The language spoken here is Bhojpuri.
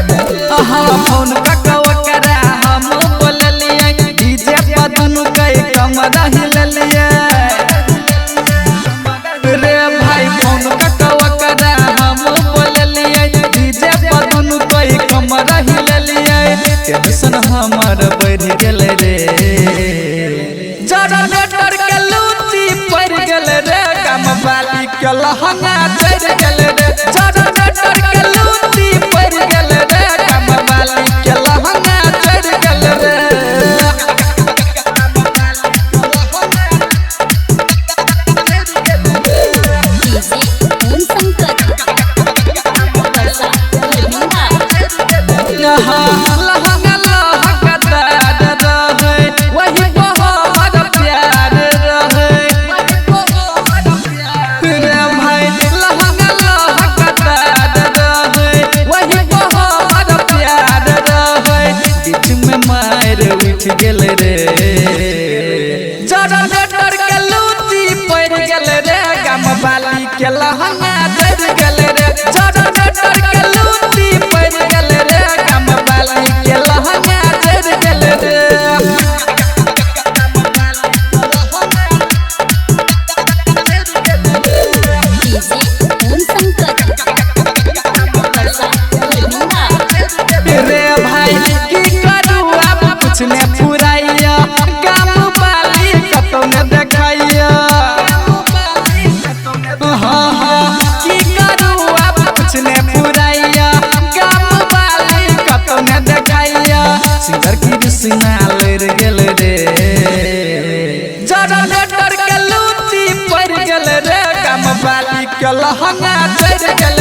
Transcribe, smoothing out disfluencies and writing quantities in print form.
फोन ककरा हम बोललिए डीजे बदनु कई कमरा हिललिए रे भाई फोन ककरा हम बोललिए डीजे बदनु कई कमरा हिललिए टेंशन हमर बढ़ गेल रे जरा लेटर के लूटी पड़ गेल रे गम वाली के लहंगा चढ़ गेल रे जरा लेटर के लूटी पड़ गेल रे गम वाली के लहंगा चढ़ गेल रे लहंगा लहकदार रहे वही बहुत प्यार रहे रे भाई लहंगा लहकदार रहे वही बहुत प्यार रहे बीच में मार उठ गेल रे जरा लेटर के लूटी पड़ गेल रे गम वाली के लहंगा चढ़ गेल रे जरा लेटर के लूटी पड़ गेल रे गम वाली के लहंगा चढ़ गेल रे रे भाई की करू अब कुछ ने फुराइया गम वाली कतौ ने देखाइया की करू अब कुछ ने फुराइया गम वाली कतौ ने देखाइया सिंगर की बिसना लड़ गेल रे जरा लेटर के लूटी पड़ गेल रे गम वाली के लहंगा चढ़ गेल